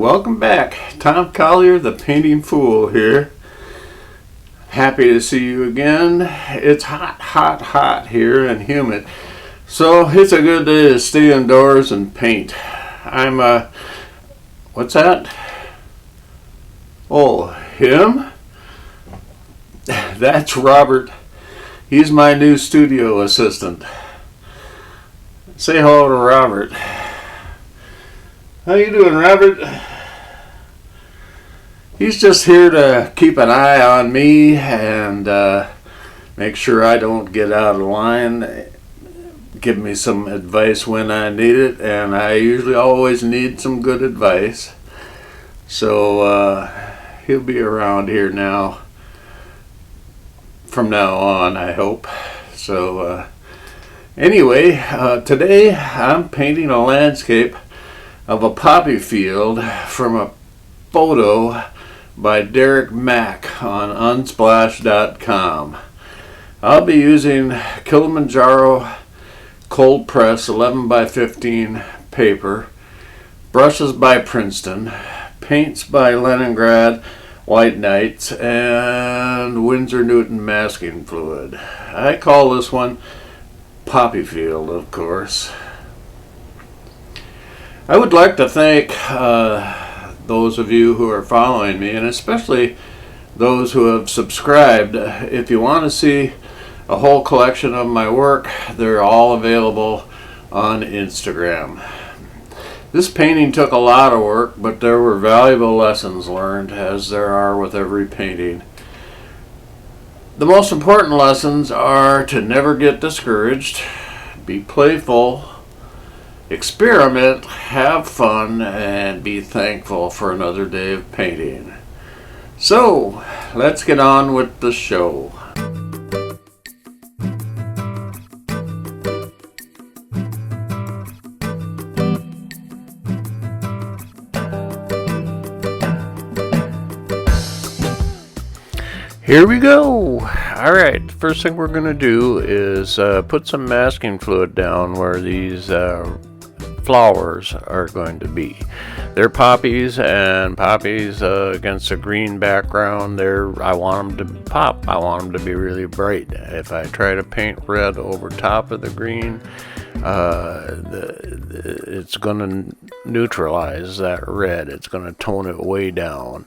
welcome back. Tom Collier, the Painting Fool here. Happy to see you again. It's hot here and humid. So it's a good day to stay indoors and paint. What's that? Oh, him? That's Robert. He's my new studio assistant. Say hello to Robert. How you doing, Robert? He's just here to keep an eye on me and make sure I don't get out of line. Give me some advice when I need it, and I usually always need some good advice. So he'll be around here now, from now on, I hope. So anyway, today I'm painting a landscape of a poppy field from a photo by Derek Mack on unsplash.com. I'll be using Kilimanjaro cold press 11 by 15 paper, brushes by Princeton, paints by Leningrad White Knights, and Winsor Newton masking fluid. I call this one Poppy Field, of course. I would like to thank those of you who are following me, and especially those who have subscribed. If you want to see a whole collection of my work, they're all available on Instagram. This painting took a lot of work, but there were valuable lessons learned, as there are with every painting. The most important lessons are to never get discouraged, be playful, experiment, have fun, and be thankful for another day of painting. So, let's get on with the show. Here we go. Alright, first thing we're going to do is put some masking fluid down where these flowers are going to be. They're poppies, and poppies against a green background, I want them to pop. I want them to be really bright. If I try to paint red over top of the green, it's going to neutralize that red. It's going to tone it way down.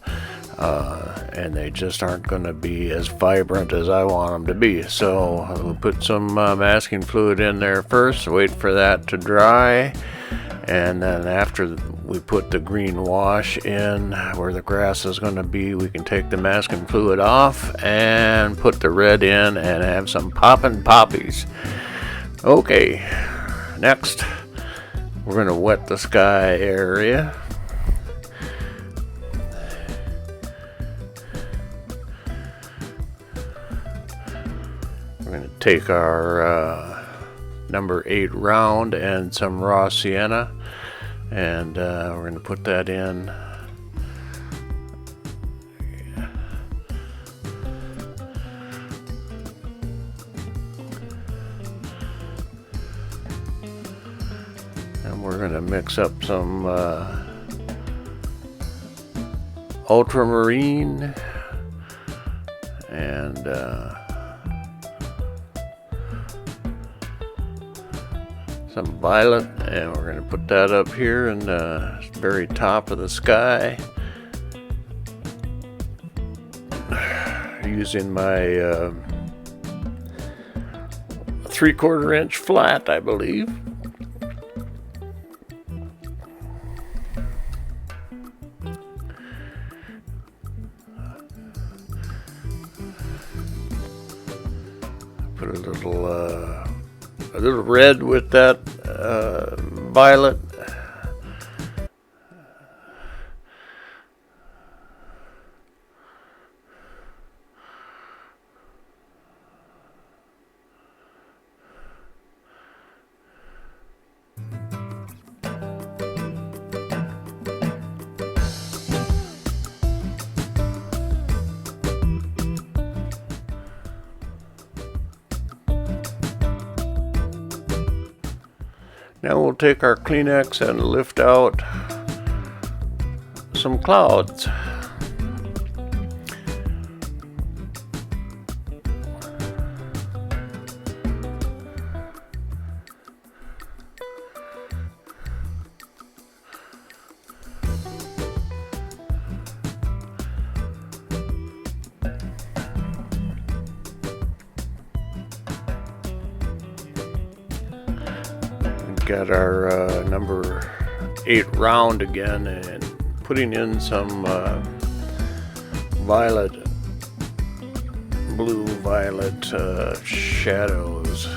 And they just aren't going to be as vibrant as I want them to be. So we'll put some masking fluid in there first, wait for that to dry, and then after we put the green wash in where the grass is going to be, we can take the masking fluid off and put the red in and have some poppin' poppies. Okay, next we're going to wet the sky area. We're going to take our number 8 round and some raw sienna, and we're going to put that in. And we're going to mix up some ultramarine and some violet, and we're going to put that up here in the very top of the sky using my 3/4 inch flat, I believe. Put a little red with that violet. Now we'll take our Kleenex and lift out some clouds. Got our number 8 round again, and putting in some blue violet shadows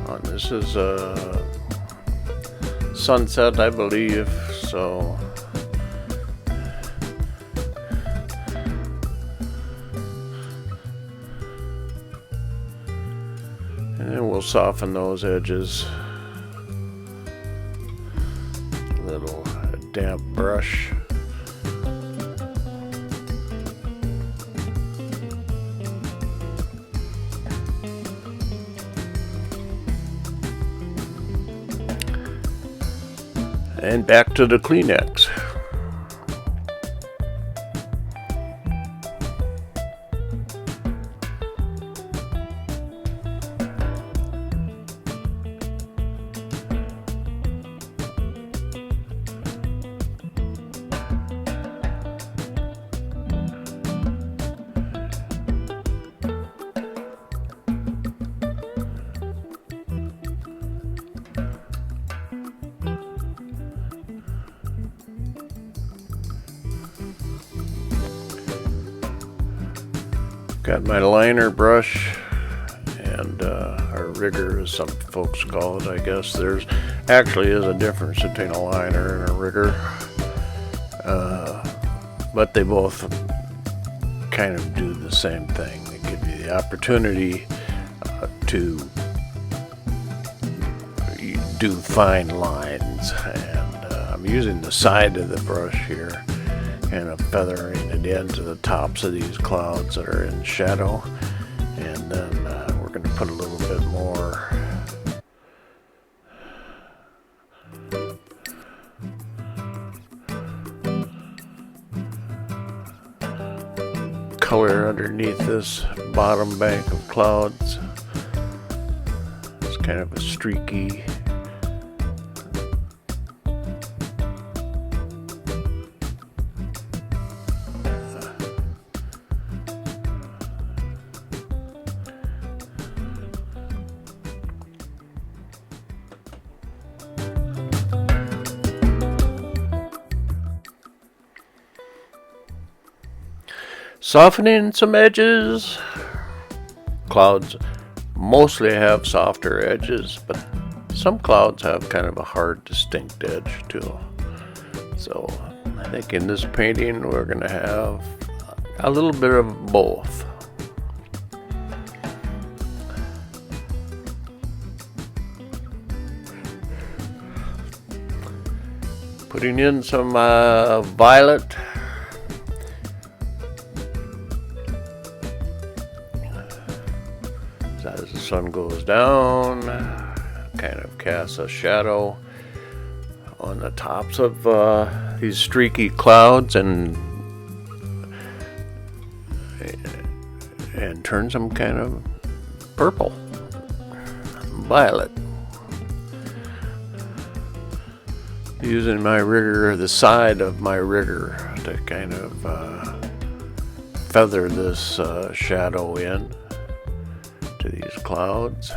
on this. Is sunset, I believe, so and we'll soften those edges. A little damp brush. And back to the Kleenex. Got my liner brush and our rigger, as some folks call it. I guess there's actually is a difference between a liner and a rigger, but they both kind of do the same thing. They give you the opportunity to do fine lines, and I'm using the side of the brush here, kind of feathering it into the tops of these clouds that are in shadow, and then we're going to put a little bit more color underneath this bottom bank of clouds. It's kind of a streaky softening some edges. Clouds mostly have softer edges, but some clouds have kind of a hard, distinct edge too. So I think in this painting we're going to have a little bit of both. Putting in some violet. As the sun goes down, kind of casts a shadow on the tops of these streaky clouds, and turns them kind of purple, violet. Using my rigger, the side of my rigger, to kind of feather this shadow in to these clouds.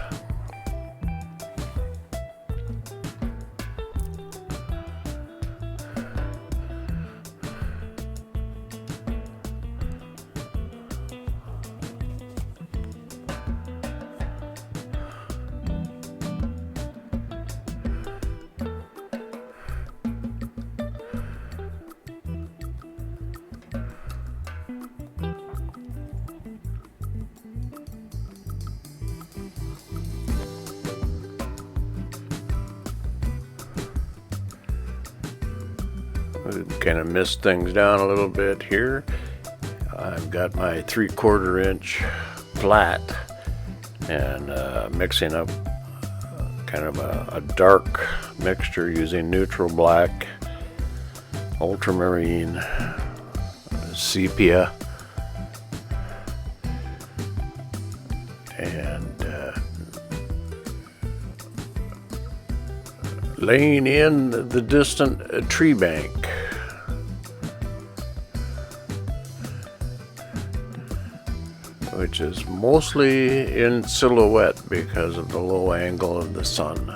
Kind of missed things down a little bit here. I've got my 3/4 inch flat, and mixing up kind of a dark mixture using neutral black ultramarine, sepia, and laying in the distant tree bank. Which is mostly in silhouette because of the low angle of the sun.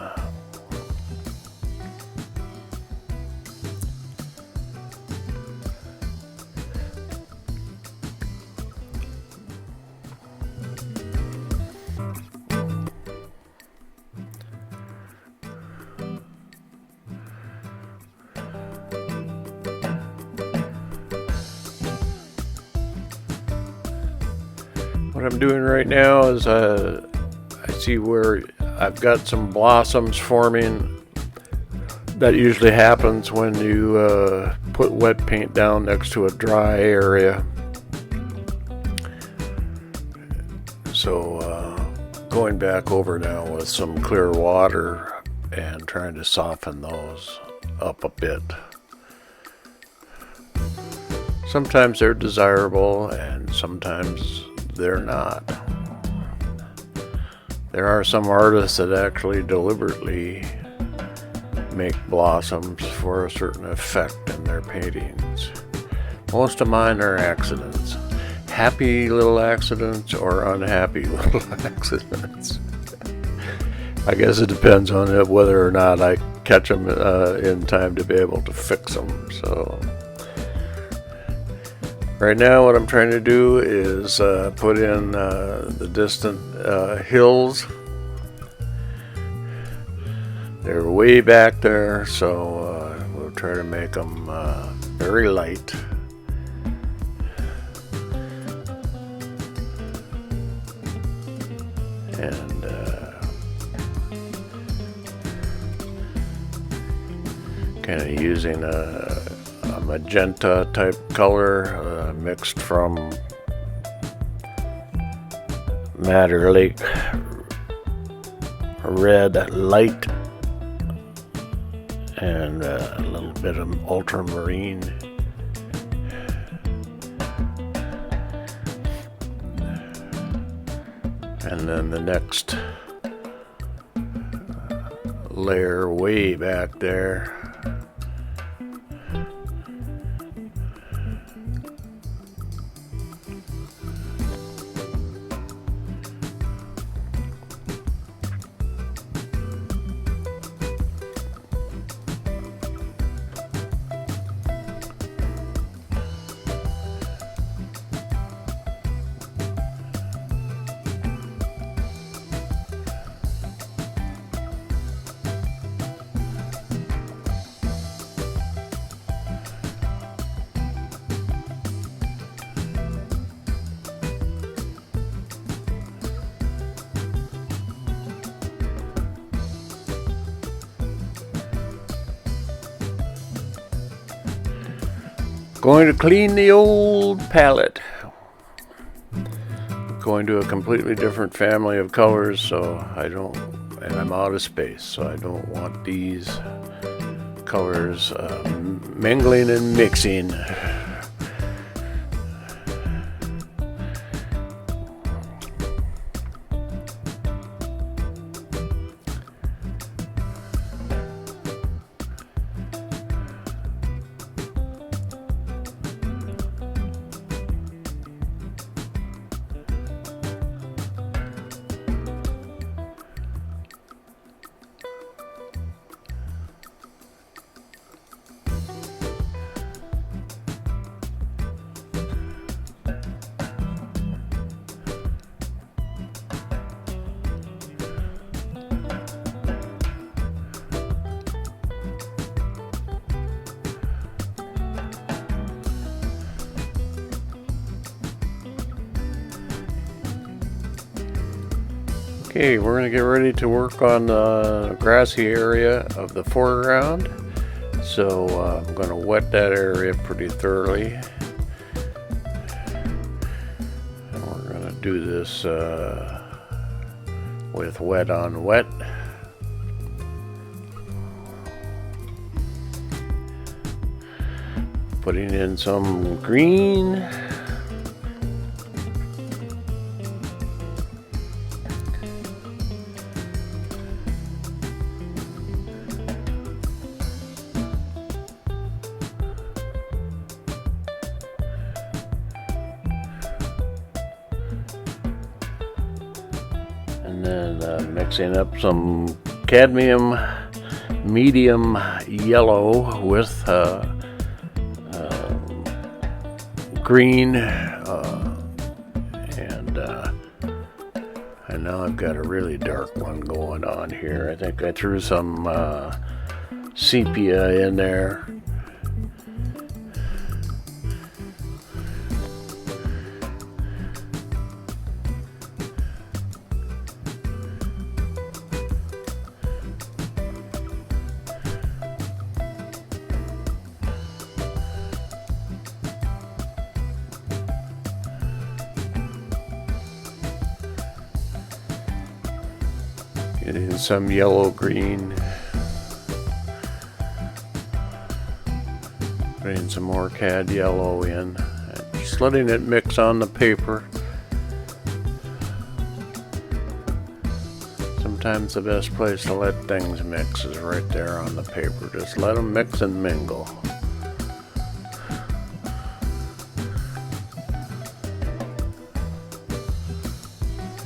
What I'm doing right now is I see where I've got some blossoms forming. That usually happens when you put wet paint down next to a dry area. So going back over now with some clear water and trying to soften those up a bit. Sometimes they're desirable and sometimes they're not. There are some artists that actually deliberately make blossoms for a certain effect in their paintings. Most of mine are accidents. Happy little accidents or unhappy little accidents. I guess it depends on whether or not I catch them in time to be able to fix them. So right now what I'm trying to do is put in the distant hills. They're way back there, so we'll try to make them very light. And kind of using a magenta type color mixed from Madder Lake red light and a little bit of ultramarine. And then the next layer way back there. Going to clean the old palette. Going to a completely different family of colors, so and I'm out of space, so I don't want these colors mingling and mixing. Okay, we're going to get ready to work on the grassy area of the foreground. So I'm going to wet that area pretty thoroughly. And we're going to do this with wet on wet. putting in some green. And then mixing up some cadmium medium yellow with green, and now I've got a really dark one going on here. I think I threw some sepia in there. Getting some yellow green. Putting some more cad yellow in. Just letting it mix on the paper. Sometimes the best place to let things mix is right there on the paper. Just let them mix and mingle.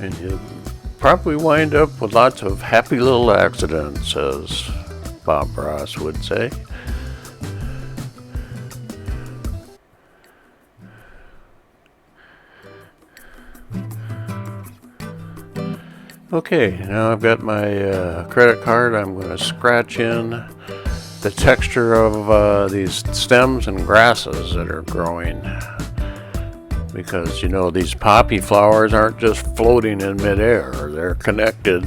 And you probably wind up with lots of happy little accidents, as Bob Ross would say. Okay, now I've got my credit card. I'm going to scratch in the texture of these stems and grasses that are growing. Because, you know, these poppy flowers aren't just floating in midair. They're connected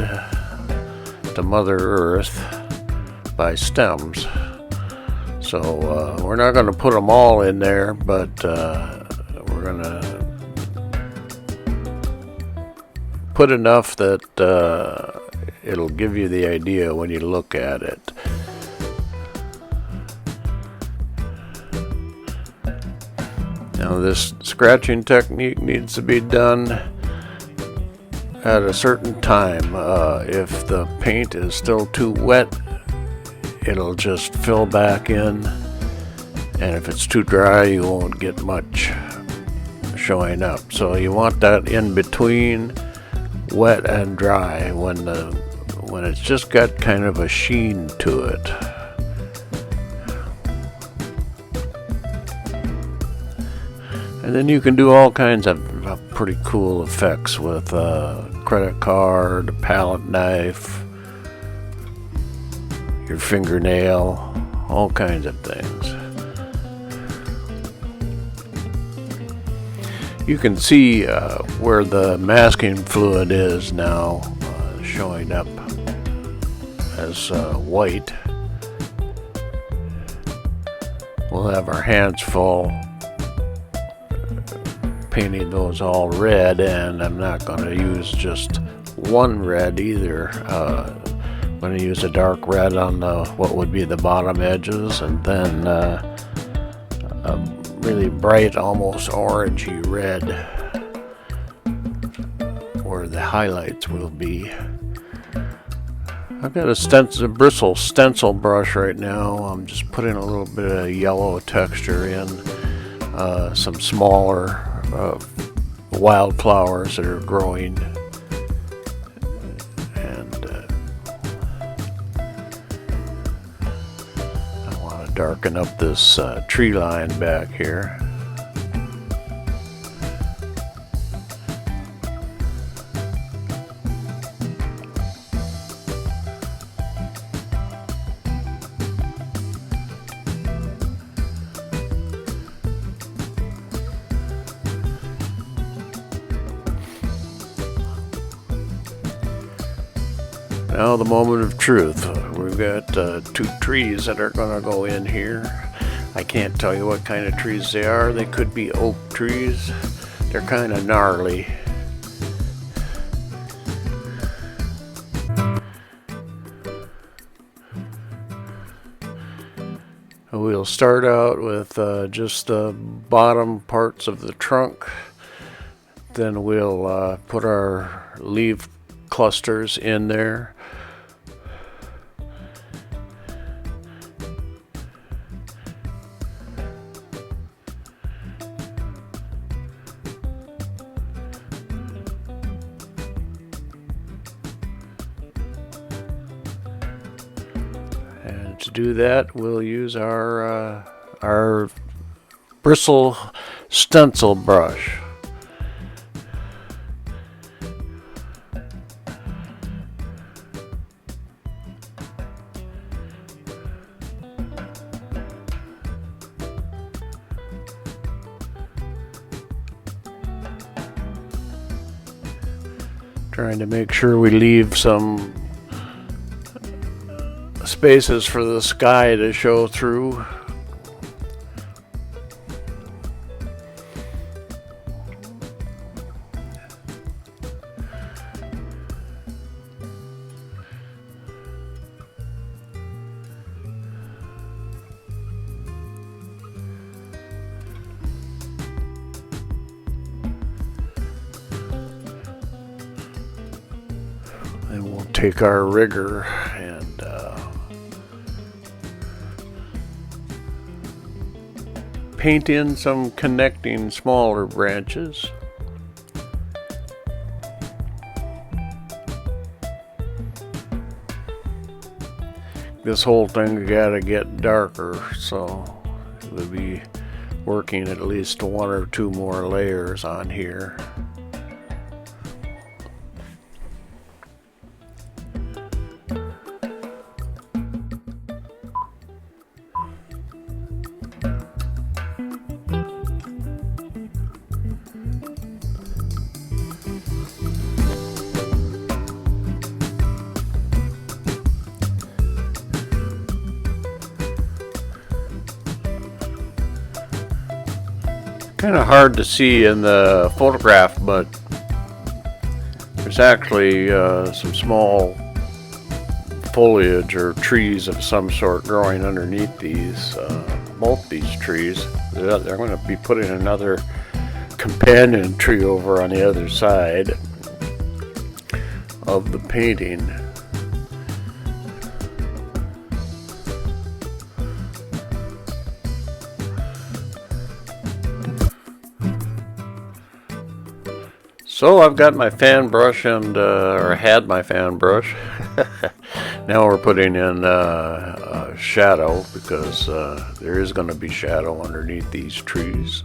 to Mother Earth by stems. So we're not going to put them all in there, but we're going to put enough that it'll give you the idea when you look at it. Now this scratching technique needs to be done at a certain time. If the paint is still too wet, it'll just fill back in, and if it's too dry, you won't get much showing up. So you want that in between wet and dry, when it's just got kind of a sheen to it. And then you can do all kinds of pretty cool effects with a credit card, a palette knife, your fingernail, all kinds of things. You can see where the masking fluid is now showing up as white. We'll have our hands full painting those all red, and I'm not going to use just one red either. I'm going to use a dark red on what would be the bottom edges, and then a really bright, almost orangey red where the highlights will be. I've got a bristle stencil brush right now. I'm just putting a little bit of yellow texture in some smaller wildflowers that are growing, and I want to darken up this tree line back here. Now the moment of truth. We've got 2 trees that are going to go in here. I can't tell you what kind of trees they are. They could be oak trees. They're kind of gnarly. We'll start out with just the bottom parts of the trunk. Then we'll put our leaf clusters in there. To do that, we'll use our bristle stencil brush. Trying to make sure we leave some spaces for the sky to show through. And we'll take our rigger and paint in some connecting smaller branches. This whole thing gotta get darker, so we'll be working at least one or two more layers on here. Kind of hard to see in the photograph, but there's actually some small foliage or trees of some sort growing underneath these, both these trees. They're going to be putting another companion tree over on the other side of the painting. So I've got my fan brush and, or had my fan brush. Now we're putting in a shadow because there is going to be shadow underneath these trees.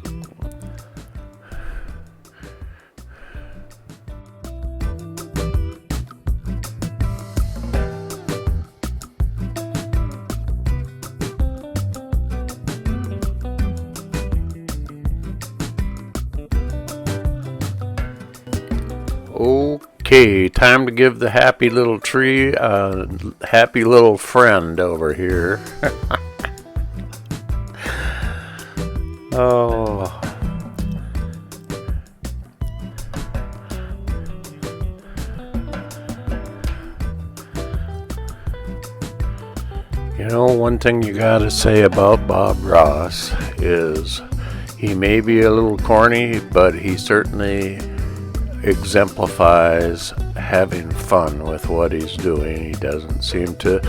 Okay, time to give the happy little tree a happy little friend over here. Oh. You know, one thing you gotta say about Bob Ross is he may be a little corny, but he certainly exemplifies having fun with what he's doing. He doesn't seem to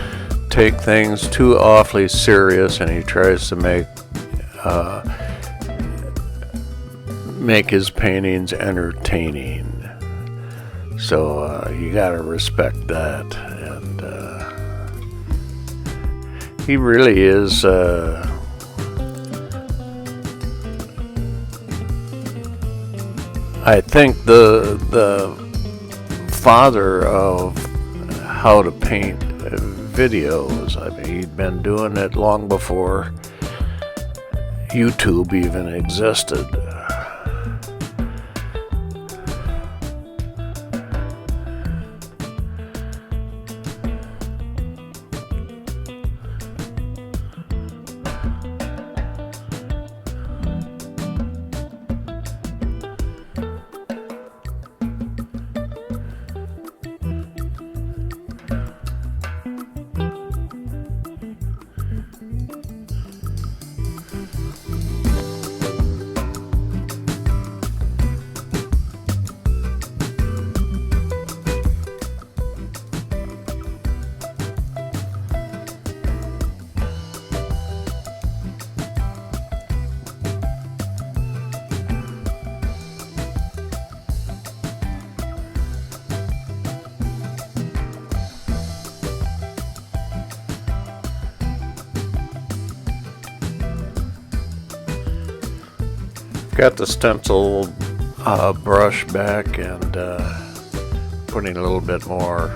take things too awfully serious, and he tries to make his paintings entertaining. So you gotta respect that, and he really is I think the father of how to paint videos. I mean, he'd been doing it long before YouTube even existed. Got the stencil brush back and putting a little bit more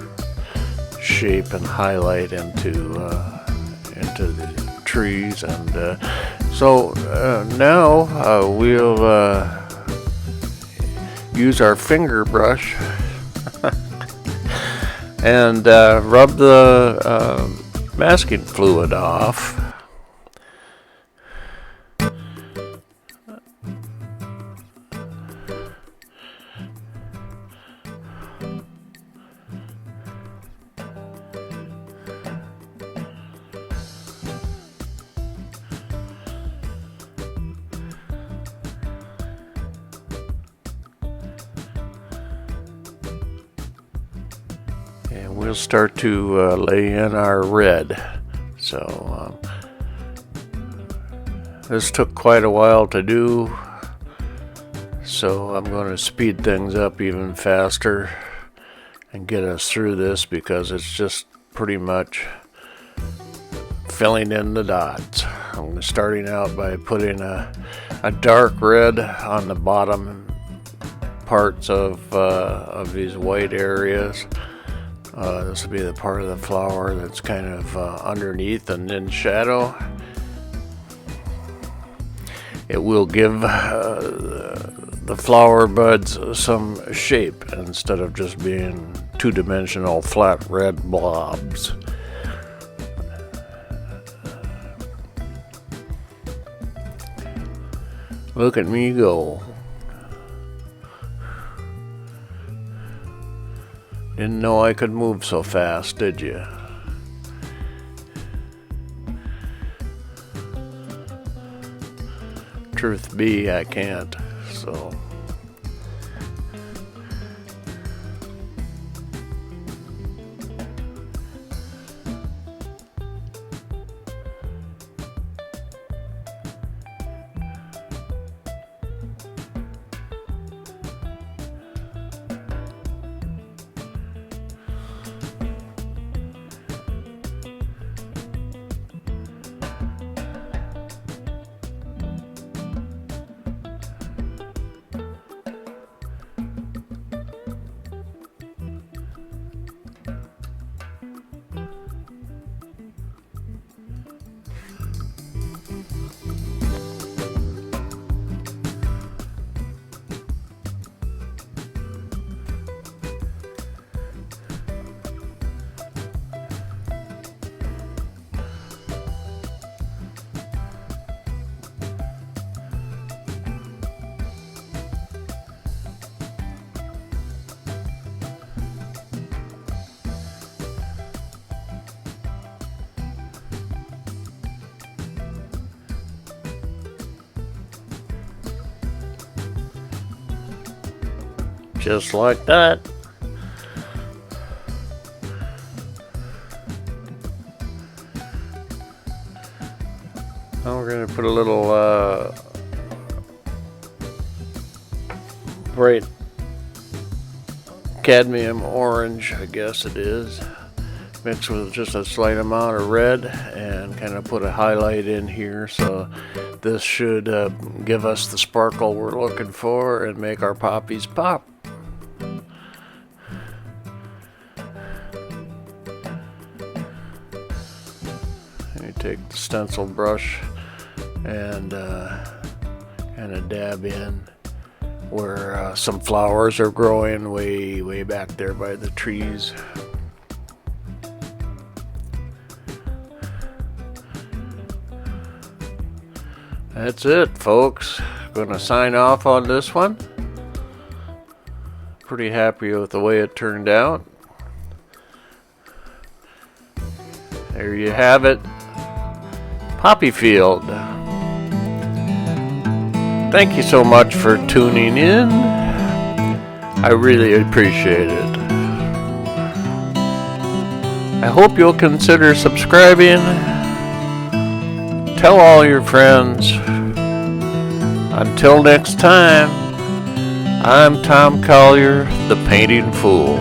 shape and highlight into the trees, and so now we'll use our finger brush and rub the masking fluid off. And we'll start to lay in our red. So this took quite a while to do, so I'm going to speed things up even faster and get us through this, because it's just pretty much filling in the dots. I'm starting out by putting a dark red on the bottom parts of these white areas. This will be the part of the flower that's kind of underneath and in shadow. It will give the flower buds some shape instead of just being two-dimensional flat red blobs. Look at me go. Didn't know I could move so fast, did you? Truth be, I can't, so. Just like that. Now we're going to put a little bright cadmium orange, I guess it is, mixed with just a slight amount of red, and kind of put a highlight in here. So this should give us the sparkle we're looking for and make our poppies pop. Take the stencil brush and kind of dab in where some flowers are growing way back there by the trees. That's it, folks. Gonna sign off on this one. Pretty happy with the way it turned out. There you have it. Poppy field. Thank you so much for tuning in. I really appreciate it. I hope you'll consider subscribing. Tell all your friends. Until next time, I'm Tom Collier, the Painting Fool.